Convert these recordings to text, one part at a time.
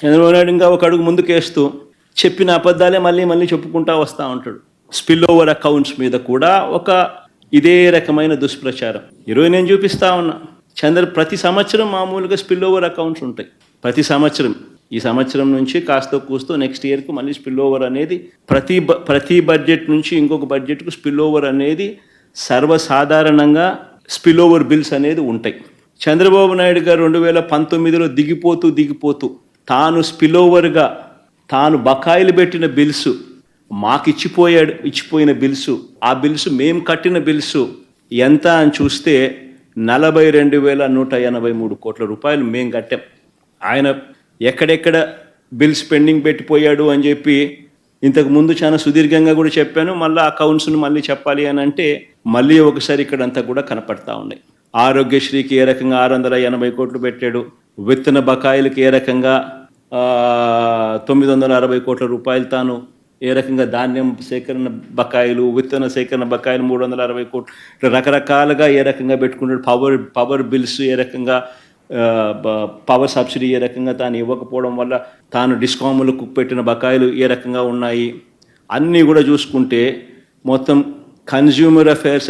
చంద్రబాబు నాయుడు ఇంకా ఒక అడుగు ముందుకేస్తూ చెప్పిన అబద్ధాలే మళ్ళీ మళ్ళీ చెప్పుకుంటా వస్తూ ఉంటాడు. స్పిల్ ఓవర్ అకౌంట్స్ మీద కూడా ఒక ఇదే రకమైన దుష్ప్రచారం. ఈరోజు నేను చూపిస్తా ఉన్నా, ప్రతి సంవత్సరం మామూలుగా స్పిల్ ఓవర్ అకౌంట్స్ ఉంటాయి. ప్రతి సంవత్సరం, ఈ సంవత్సరం నుంచి కాస్త కూస్తూ నెక్స్ట్ ఇయర్కు మళ్ళీ స్పిల్ ఓవర్ అనేది ప్రతి బడ్జెట్ నుంచి ఇంకొక బడ్జెట్కు స్పిల్ ఓవర్ అనేది సర్వసాధారణంగా స్పిల్ ఓవర్ బిల్స్ అనేది ఉంటాయి. చంద్రబాబు నాయుడు గారు 2019లో దిగిపోతూ తాను స్పిల్ ఓవర్గా తాను బకాయిలు పెట్టిన బిల్స్ మాకు ఇచ్చిపోయిన బిల్స్, ఆ బిల్స్ మేము కట్టిన బిల్స్ ఎంత అని చూస్తే 42,183 కోట్ల రూపాయలు మేము కట్టాం. ఆయన ఎక్కడెక్కడ బిల్స్ పెండింగ్ పెట్టిపోయాడు అని చెప్పి ఇంతకు ముందు చాలా సుదీర్ఘంగా కూడా చెప్పాను. మళ్ళీ అకౌంట్స్ను మళ్ళీ చెప్పాలి అని అంటే మళ్ళీ ఒకసారి ఇక్కడంతా కూడా కనపడతా ఉన్నాయి. ఆరోగ్యశ్రీకి ఏ రకంగా 680 కోట్లు పెట్టాడు, విత్తన బకాయిలకి ఏ రకంగా 960 కోట్ల రూపాయలు తాను ఏ రకంగా ధాన్యం సేకరణ బకాయిలు, విత్తన సేకరణ బకాయిలు 360 కోట్లు, రకరకాలుగా ఏ రకంగా పెట్టుకుంటాడు. పవర్ బిల్స్ ఏ రకంగా, పవర్ సబ్సిడీ ఏ రకంగా తాను ఇవ్వకపోవడం వల్ల తాను డిస్కాములకు పెట్టిన బకాయిలు ఏ రకంగా ఉన్నాయి అన్నీ కూడా చూసుకుంటే మొత్తం consumer affairs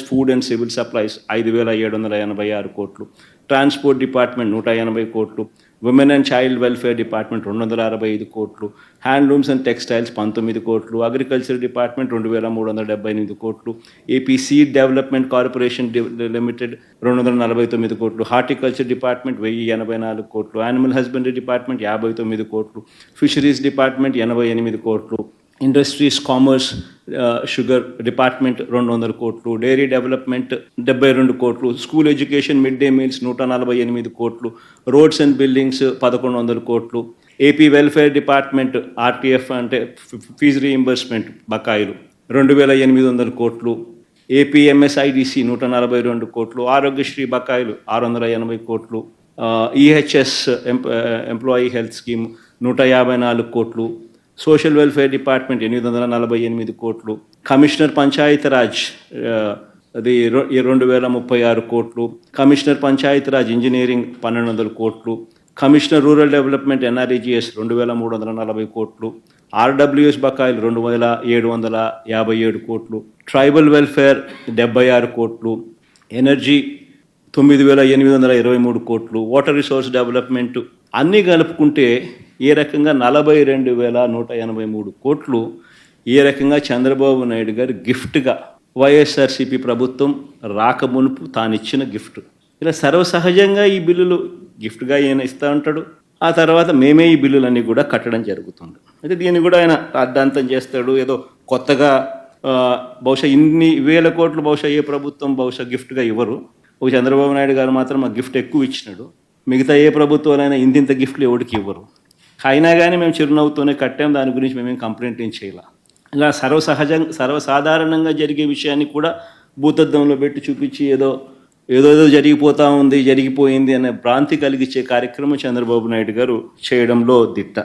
food and civil supplies 5,786 కోట్లు, ట్రాన్స్పోర్ట్ డిపార్ట్మెంట్ 180 కోట్లు, women and child welfare department 265 కోట్లు, హ్యాండ్లూమ్స్ అండ్ టెక్స్టైల్స్ 19 కోట్లు, అగ్రికల్చర్ డిపార్ట్మెంట్ 2,378 కోట్లు, AP seed development corporation limited 249 కోట్లు, హార్టికల్చర్ డిపార్ట్మెంట్ 1,084 కోట్లు, యానిమల్ హస్బెండరీ డిపార్ట్మెంట్ 59 కోట్లు, ఫిషరీస్ డిపార్ట్మెంట్ 88 కోట్లు, ఇండస్ట్రీస్ కామర్స్ షుగర్ డిపార్ట్మెంట్ 200 కోట్లు, డైరీ డెవలప్మెంట్ 72 కోట్లు, school education mid day meals 148 కోట్లు, రోడ్స్ అండ్ బిల్డింగ్స్ 1,100 కోట్లు, ఏపీ వెల్ఫేర్ డిపార్ట్మెంట్ ఆర్టీఎఫ్ అంటే ఫీజు రీయింబర్స్మెంట్ బకాయిలు 2,800 కోట్లు, ఏపీ ఎంఎస్ఐడిసి 142 కోట్లు, ఆరోగ్యశ్రీ బకాయిలు 680 కోట్లు, ఈహెచ్ఎస్ ఎంప్లాయీ హెల్త్ స్కీమ్ 154 కోట్లు, సోషల్ వెల్ఫేర్ డిపార్ట్మెంట్ 848 కోట్లు, కమిషనర్ పంచాయతీరాజ్ అది 2,036 కోట్లు, కమిషనర్ పంచాయతీరాజ్ ఇంజనీరింగ్ 1,200 కోట్లు, కమిషనర్ రూరల్ డెవలప్మెంట్ ఎన్ఆర్ఈజిఎస్ 2,340 కోట్లు, ఆర్డబ్ల్యూఎస్ బకాయిలు 2,757 కోట్లు, ట్రైబల్ వెల్ఫేర్ 76 కోట్లు, ఎనర్జీ 9,823 కోట్లు, వాటర్ రిసోర్స్ డెవలప్మెంట్ అన్నీ కలుపుకుంటే ఏ రకంగా 42,183 కోట్లు ఏ రకంగా చంద్రబాబు నాయుడు గారు గిఫ్ట్గా వైఎస్ఆర్సీపీ ప్రభుత్వం రాకమునుపు తానిచ్చిన గిఫ్ట్. ఇలా సర్వసహజంగా ఈ బిల్లులు గిఫ్ట్గా ఈయన ఇస్తూ ఉంటాడు. ఆ తర్వాత మేమే ఈ బిల్లులన్నీ కూడా కట్టడం జరుగుతుంది. అయితే దీన్ని కూడా ఆయన అర్థాంతం చేస్తాడు. ఏదో కొత్తగా బహుశా ఇన్ని వేల కోట్లు బహుశా ఏ ప్రభుత్వం బహుశా గిఫ్ట్గా ఇవ్వరు. ఒక చంద్రబాబు నాయుడు గారు మాత్రం ఆ గిఫ్ట్ ఎక్కువ ఇచ్చినాడు. మిగతా ఏ ప్రభుత్వాలైనా ఇంతింత గిఫ్ట్లు ఎవరికి ఇవ్వరు. అయినా కానీ మేము చిరునవ్వుతోనే కట్టాం, దాని గురించి మేమేం కంప్లైంట్ ఏం చేయాల. ఇలా సర్వసాధారణంగా జరిగే విషయాన్ని కూడా భూతద్దంలో పెట్టి చూపించి ఏదో జరిగిపోతూ ఉంది, జరిగిపోయింది అనే భ్రాంతి కలిగించే కార్యక్రమం చంద్రబాబు నాయుడు గారు చేయడంలో దిట్ట.